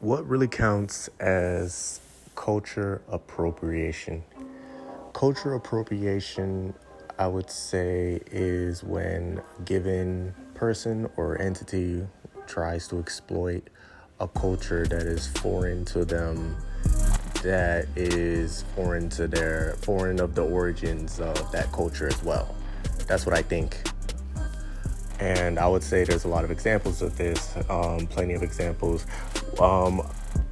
What really counts as culture appropriation? Culture appropriation, I would say, is when a given person or entity tries to exploit a culture that is foreign to them, that is foreign of the origins of that culture as well. That's what I think. And I would say there's a lot of examples of this, plenty of examples. Um,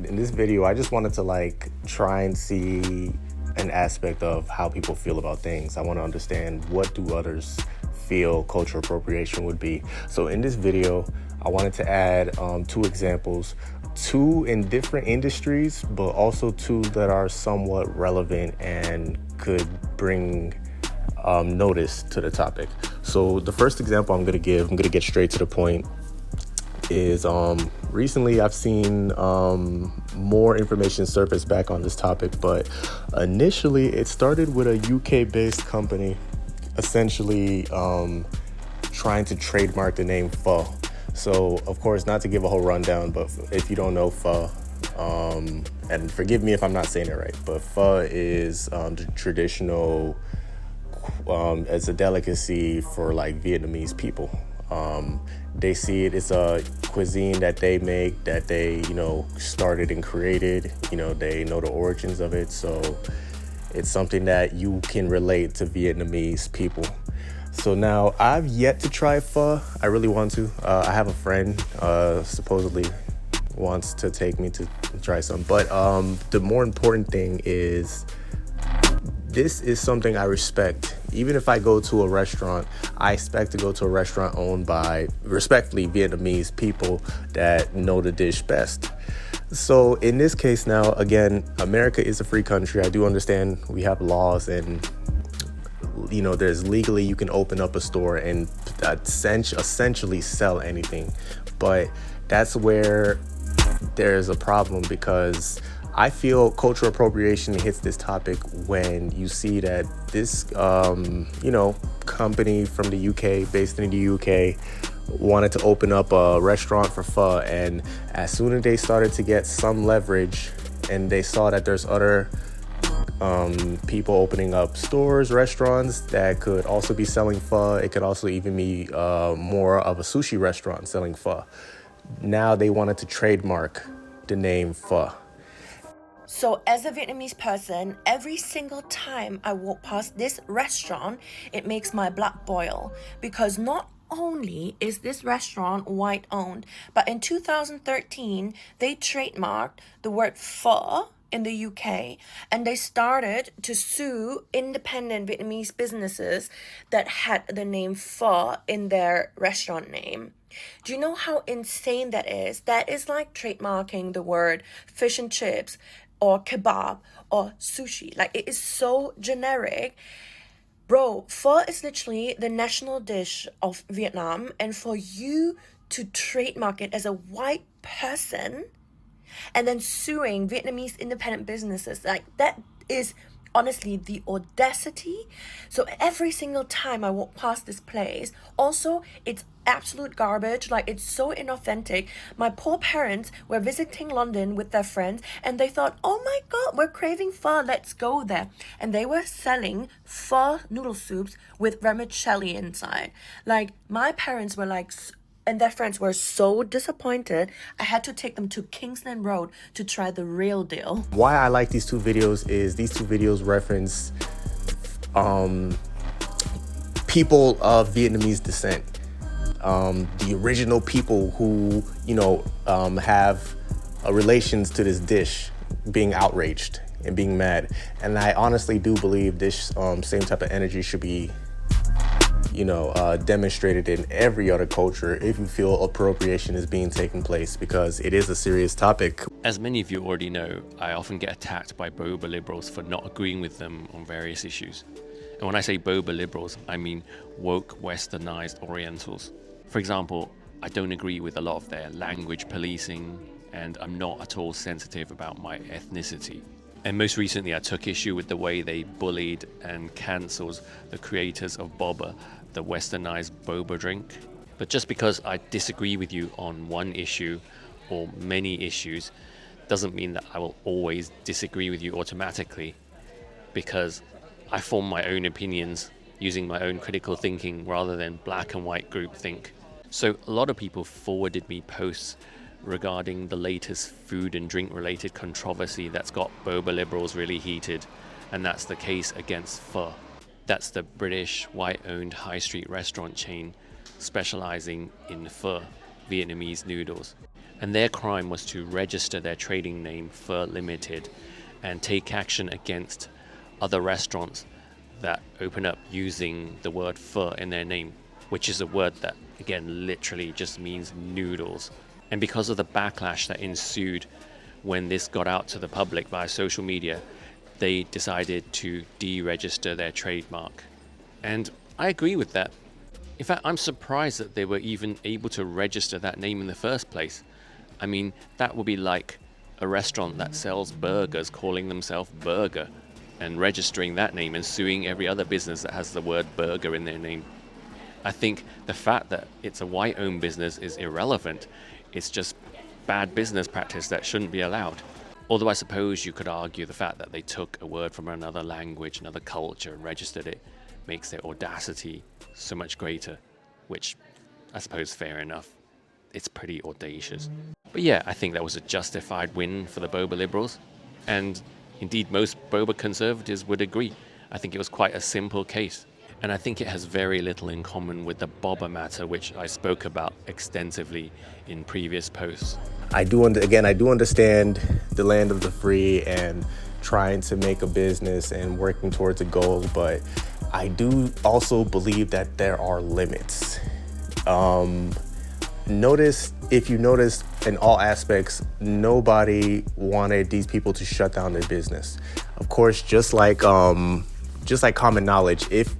in this video, I just wanted to try and see an aspect of how people feel about things. I want to understand, what do others feel cultural appropriation would be. So in this video, I wanted to add two examples, two in different industries, but also two that are somewhat relevant and could bring notice to the topic. So the first example I'm going to get straight to the point, is recently I've seen more information surface back on this topic, but initially it started with a UK-based company essentially trying to trademark the name pho. So of course, not to give a whole rundown, but if you don't know pho, and forgive me if I'm not saying it right, but pho is the traditional, it's a delicacy for Vietnamese people. They see it as a cuisine that they make, that they, started and created. They know the origins of it. So it's something that you can relate to Vietnamese people. So now I've yet to try pho. I really want to. I have a friend, supposedly wants to take me to try some. But the more important thing is, this is something I respect. Even if I go to a restaurant, I expect to go to a restaurant owned by, respectfully, Vietnamese people that know the dish best. So in this case now, again, America is a free country. I do understand we have laws, and there's legally, you can open up a store and essentially sell anything. But that's where there's a problem, because I feel cultural appropriation hits this topic when you see that this, company from the UK, based in the UK, wanted to open up a restaurant for pho. And as soon as they started to get some leverage, and they saw that there's other people opening up stores, restaurants that could also be selling pho, it could also even be more of a sushi restaurant selling pho. Now they wanted to trademark the name pho. So as a Vietnamese person, every single time I walk past this restaurant, it makes my blood boil, because not only is this restaurant white owned, but in 2013, they trademarked the word pho in the UK, and they started to sue independent Vietnamese businesses that had the name pho in their restaurant name. Do you know how insane that is? That is like trademarking the word fish and chips, or kebab, or sushi. It is so generic. Bro, pho is literally the national dish of Vietnam, and for you to trademark it as a white person and then suing Vietnamese independent businesses, that is honestly the audacity. So every single time I walk past this place, also it's absolute garbage. It's so inauthentic. My poor parents were visiting London with their friends, and they thought, oh my god, we're craving pho, let's go there. And they were selling pho noodle soups with vermicelli inside. My parents were and their friends were so disappointed, I had to take them to Kingsland Road to try the real deal. Why I like these two videos is these two videos reference people of Vietnamese descent. The original people who, have relations to this dish being outraged and being mad. And I honestly do believe this same type of energy should be demonstrated in every other culture if you feel appropriation is being taken place, because it is a serious topic. As many of you already know, I often get attacked by boba liberals for not agreeing with them on various issues. And when I say boba liberals, I mean woke, westernized Orientals. For example, I don't agree with a lot of their language policing, and I'm not at all sensitive about my ethnicity. And most recently, I took issue with the way they bullied and cancelled the creators of boba, the westernized boba drink. But just because I disagree with you on one issue or many issues doesn't mean that I will always disagree with you automatically, because I form my own opinions using my own critical thinking rather than black and white groupthink. So a lot of people forwarded me posts regarding the latest food and drink related controversy that's got boba liberals really heated, and that's the case against Pho. That's the British white-owned high street restaurant chain specializing in pho, Vietnamese noodles. And their crime was to register their trading name Pho Limited and take action against other restaurants that open up using the word pho in their name, which is a word that, again, literally just means noodles. And because of the backlash that ensued when this got out to the public via social media, they decided to deregister their trademark. And I agree with that. In fact, I'm surprised that they were even able to register that name in the first place. I mean, that would be like a restaurant that sells burgers calling themselves Burger and registering that name and suing every other business that has the word burger in their name. I think the fact that it's a white-owned business is irrelevant. It's just bad business practice that shouldn't be allowed. Although I suppose you could argue the fact that they took a word from another language, another culture, and registered it makes their audacity so much greater, which I suppose fair enough. It's pretty audacious. But yeah, I think that was a justified win for the boba liberals. And indeed, most boba conservatives would agree. I think it was quite a simple case. And I think it has very little in common with the boba matter, which I spoke about extensively in previous posts. I do understand the land of the free and trying to make a business and working towards a goal, but I do also believe that there are limits. If you notice in all aspects, nobody wanted these people to shut down their business. Of course, just like common knowledge, if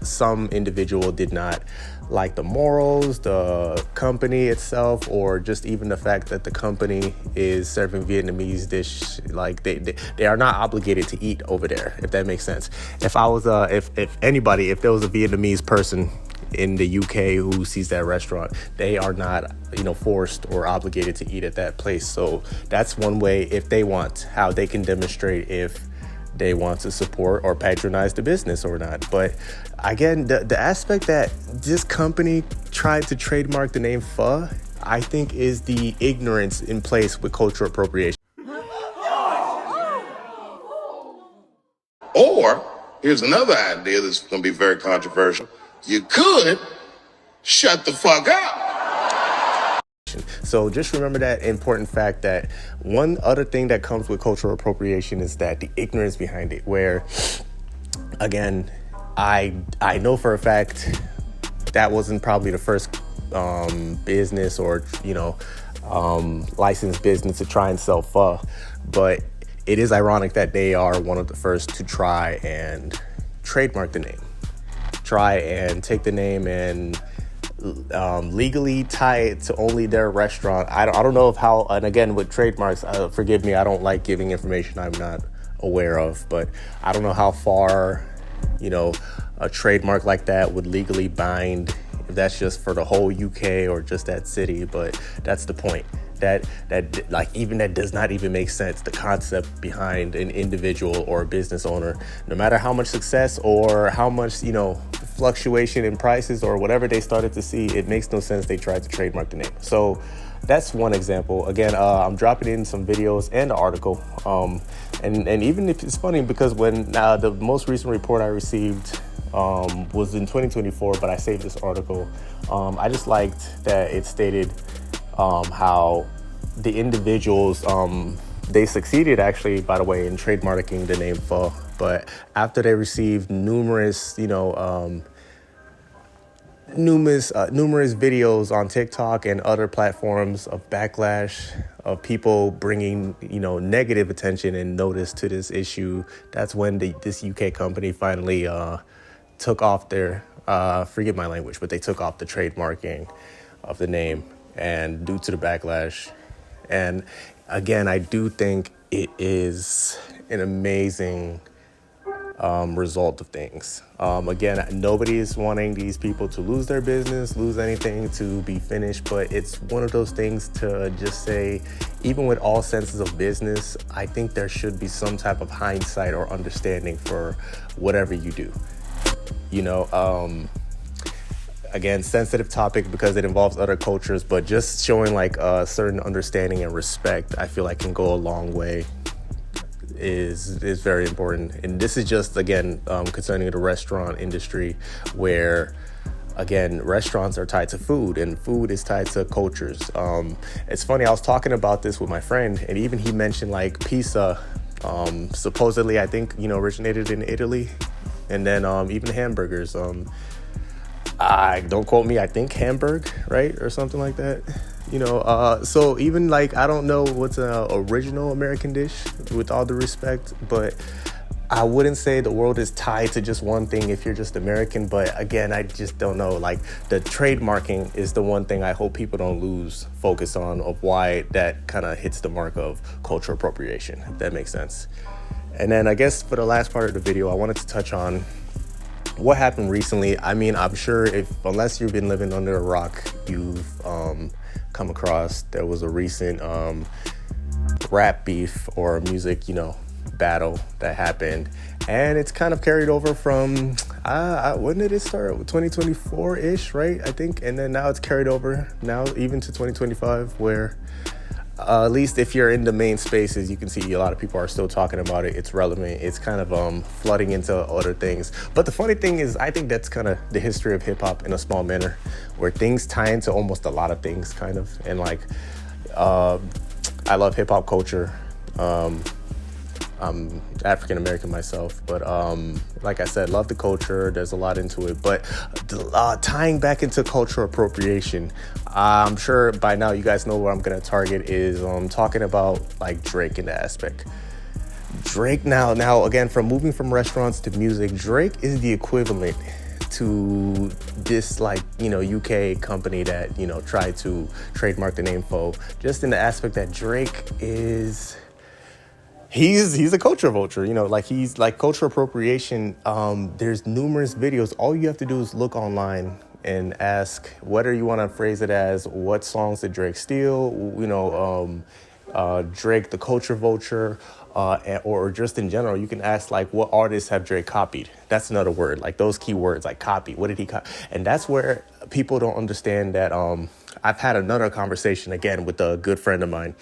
some individual did not like the morals, the company itself, or just even the fact that the company is serving Vietnamese dish, like they are not obligated to eat over there, if that makes sense. If there was a Vietnamese person in the UK who sees that restaurant, they are not, forced or obligated to eat at that place. So that's one way, if they want, how they can demonstrate if they want to support or patronize the business or not. But again, the aspect that this company tried to trademark the name Pho, I think, is the ignorance in place with cultural appropriation. Or here's another idea that's going to be very controversial. You could shut the fuck up. So just remember that important fact, that one other thing that comes with cultural appropriation is that the ignorance behind it, where, again, I know for a fact that wasn't probably the first business or, licensed business to try and sell pho, but it is ironic that they are one of the first to try and trademark the name, try and take the name and legally tie it to only their restaurant. I don't know of how, and again, with trademarks, forgive me, I don't like giving information I'm not aware of, but I don't know how far, a trademark like that would legally bind, if that's just for the whole UK or just that city. But that's the point. That does not even make sense. The concept behind an individual or a business owner, no matter how much success or how much, fluctuation in prices or whatever they started to see, it makes no sense they tried to trademark the name. So that's one example. Again, I'm dropping in some videos and an article. And even if it's funny, because when the most recent report I received was in 2024, but I saved this article. I just liked that it stated how the individuals, they succeeded actually, by the way, in trademarking the name Pho. But after they received numerous videos on TikTok and other platforms of backlash, of people bringing, negative attention and notice to this issue, that's when this UK company finally took off their, forgive my language, but they took off the trademarking of the name, and due to the backlash. And again, I do think it is an amazing result of things. Again, nobody is wanting these people to lose their business, lose anything, to be finished, but it's one of those things to just say, even with all senses of business, I think there should be some type of hindsight or understanding for whatever you do. Again, sensitive topic because it involves other cultures, but just showing like a certain understanding and respect, I feel like can go a long way, is very important. And this is just, again, concerning the restaurant industry, where, again, restaurants are tied to food and food is tied to cultures. It's funny, I was talking about this with my friend, and even he mentioned like pizza, supposedly, I think, originated in Italy, and then even hamburgers. Don't quote me, I think Hamburg, right? Or something like that. So even like, I don't know what's an original American dish, with all due respect, but I wouldn't say the world is tied to just one thing if you're just American. But again, I just don't know. Like, the trademarking is the one thing I hope people don't lose focus on, of why that kind of hits the mark of cultural appropriation, if that makes sense. And then I guess for the last part of the video, I wanted to touch on what happened recently. I mean, I'm sure unless you've been living under a rock, you've come across, there was a recent rap beef or music, battle that happened. And it's kind of carried over from, when did it start? 2024-ish, right? I think. And then now it's carried over now even to 2025, where at least if you're in the main spaces, you can see a lot of people are still talking about it. It's relevant. It's kind of flooding into other things. But the funny thing is, I think that's kind of the history of hip hop in a small manner, where things tie into almost a lot of things, kind of. And like, I love hip hop culture. I'm African American myself, but like I said, love the culture. There's a lot into it, but tying back into cultural appropriation, I'm sure by now you guys know where I'm gonna target is talking about like Drake in the aspect. Drake now again, from moving from restaurants to music, Drake is the equivalent to this like UK company that tried to trademark the name Faux, just in the aspect that Drake is. He's a culture vulture, like he's like cultural appropriation. There's numerous videos. All you have to do is look online and ask, whether you want to phrase it as, what songs did Drake steal, Drake, the culture vulture, or just in general, you can ask like, what artists have Drake copied? That's another word, like those key words, like copy. What did he copy? And that's where people don't understand that. I've had another conversation again with a good friend of mine.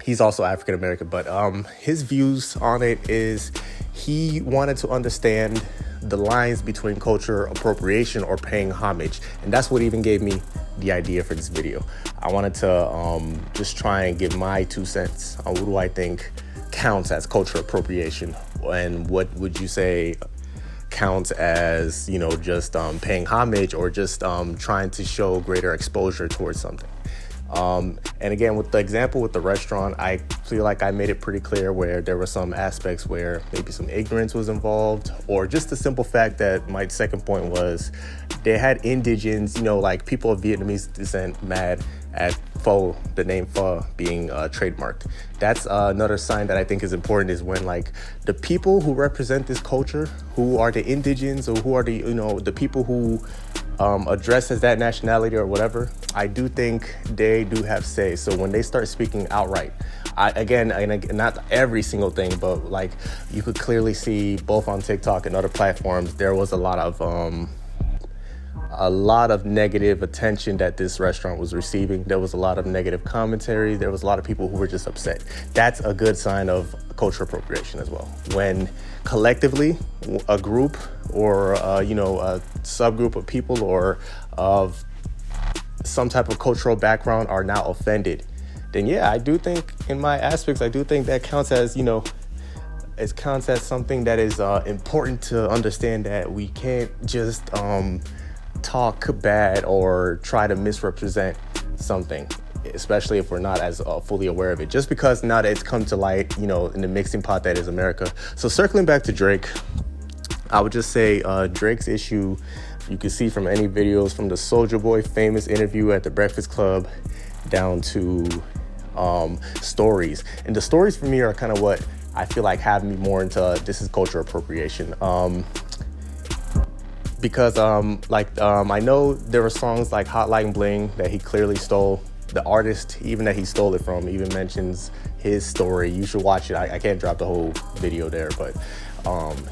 He's also African American, but his views on it is, he wanted to understand the lines between culture appropriation or paying homage. And that's what even gave me the idea for this video. I wanted to just try and give my 2 cents on what do I think counts as culture appropriation, and what would you say counts as, just paying homage, or just trying to show greater exposure towards something. And again, with the example with the restaurant, I feel like I made it pretty clear where there were some aspects where maybe some ignorance was involved, or just the simple fact that my second point was they had indigents, like people of Vietnamese descent, mad at Pho, the name Pho being trademarked. That's another sign that I think is important, is when like the people who represent this culture, who are the indigents, or who are the, the people who address as that nationality or whatever, I do think they do have say. So when they start speaking outright, again, not every single thing, but like you could clearly see both on TikTok and other platforms, there was a lot of negative attention that this restaurant was receiving. There was a lot of negative commentary. There was a lot of people who were just upset. That's a good sign of cultural appropriation as well. When collectively a group or a subgroup of people or of some type of cultural background are now offended, then yeah, I do think in my aspects, I do think that counts as, it counts as something that is important to understand, that we can't just talk bad or try to misrepresent something, especially if we're not as fully aware of it, just because now that it's come to light, in the mixing pot that is America. So circling back to Drake, I would just say Drake's issue, you can see from any videos, from the Soulja Boy famous interview at the Breakfast Club down to stories. And the stories for me are kind of what I feel like have me more into this is culture appropriation. Because I know there were songs like Hotline Bling that he clearly stole. The artist even that he stole it from even mentions his story. You should watch it. I can't drop the whole video there, but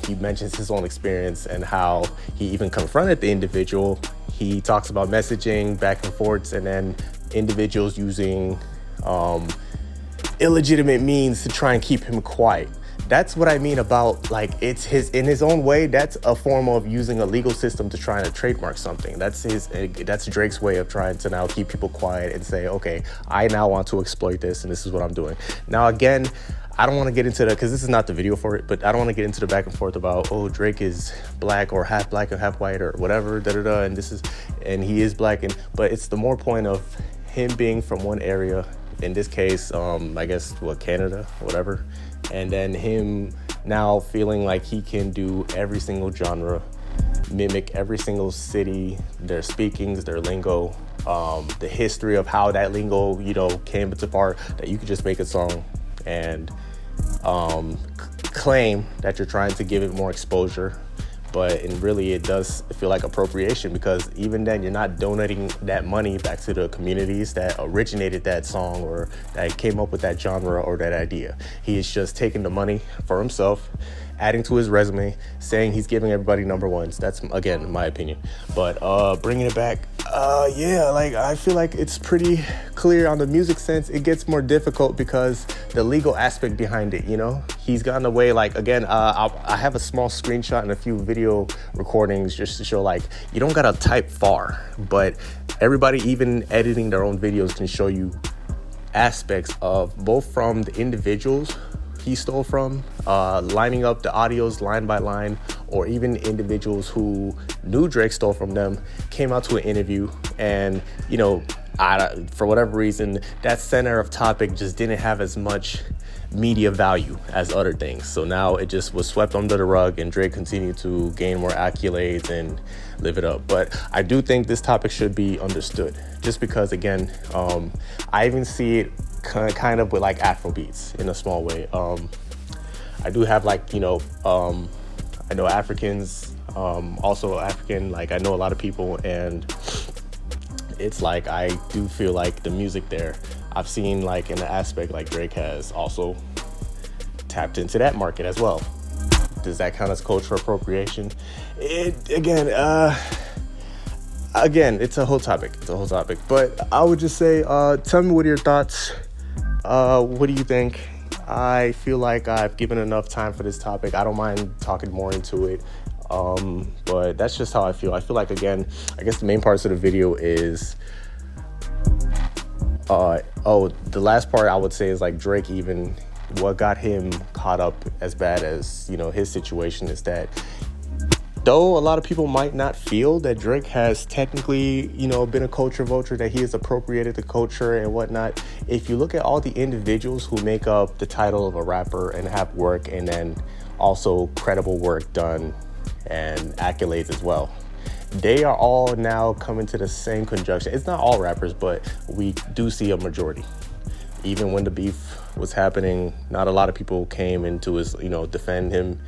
he mentions his own experience and how he even confronted the individual. He talks about messaging back and forths, and then individuals using illegitimate means to try and keep him quiet. That's what I mean about, like, it's in his own way, that's a form of using a legal system to try and trademark something. That's Drake's way of trying to now keep people quiet and say, okay, I now want to exploit this and this is what I'm doing. Now, again, I don't want to get into because this is not the video for it, but I don't want to get into the back and forth about, oh, Drake is black or half black and half white or whatever, and he is black, but it's the more point of him being from one area, in this case, I guess, Canada, whatever, and then him now feeling like he can do every single genre, mimic every single city, their speakings, their lingo, the history of how that lingo, came into part, that you could just make a song and claim that you're trying to give it more exposure. But really, it does feel like appropriation, because even then, you're not donating that money back to the communities that originated that song or that came up with that genre or that idea. He is just taking the money for himself, adding to his resume, saying he's giving everybody number ones. That's, again, my opinion. But bringing it back, I feel like it's pretty clear on the music sense. It gets more difficult because the legal aspect behind it, he's gotten away. Again, I have a small screenshot and a few video recordings just to show, you don't gotta type far, but everybody, even editing their own videos, can show you aspects of both from the individuals he stole from, lining up the audios line by line, or even individuals who knew Drake stole from them, came out to an interview, and, for whatever reason, that center of topic just didn't have as much media value as other things. So now it just was swept under the rug, and Drake continued to gain more accolades and live it up. But I do think this topic should be understood, just because, again, I even see it kind of with Afro beats in a small way. I do have I know Africans, also African, I know a lot of people, and it's I do feel like the music there, I've seen in the aspect Drake has also tapped into that market as well. Does that count as cultural appropriation? Again, it's a whole topic. But I would just say, tell me what are your thoughts. What do you think? I feel like I've given enough time for this topic. I don't mind talking more into it. But that's just how I feel. I feel like, again, I guess the main parts of the video is, the last part I would say is Drake, even what got him caught up as bad as, his situation is that, though a lot of people might not feel that Drake has technically, been a culture vulture, that he has appropriated the culture and whatnot, if you look at all the individuals who make up the title of a rapper and have work, and then also credible work done and accolades as well, they are all now coming to the same conjunction. It's not all rappers, but we do see a majority. Even when the beef was happening, not a lot of people came into his, defend him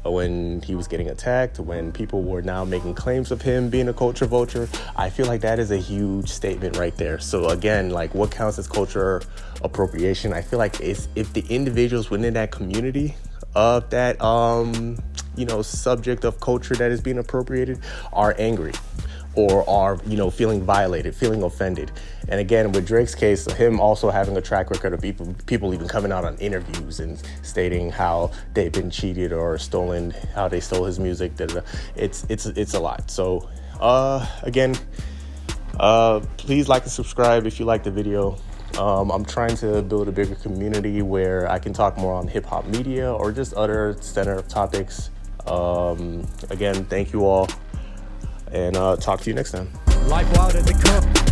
when he was getting attacked, when people were now making claims of him being a culture vulture. I feel like that is a huge statement right there. So again, what counts as culture appropriation? I feel like it's if the individuals within that community of that, subject of culture that is being appropriated are angry, or are, feeling violated, feeling offended. And again, with Drake's case, him also having a track record of people even coming out on interviews and stating how they've been cheated or stolen, how they stole his music. It's a lot. So again, please like and subscribe if you like the video. I'm trying to build a bigger community where I can talk more on hip hop media or just other center of topics. Again, thank you all, and talk to you next time. Life wild as it comes.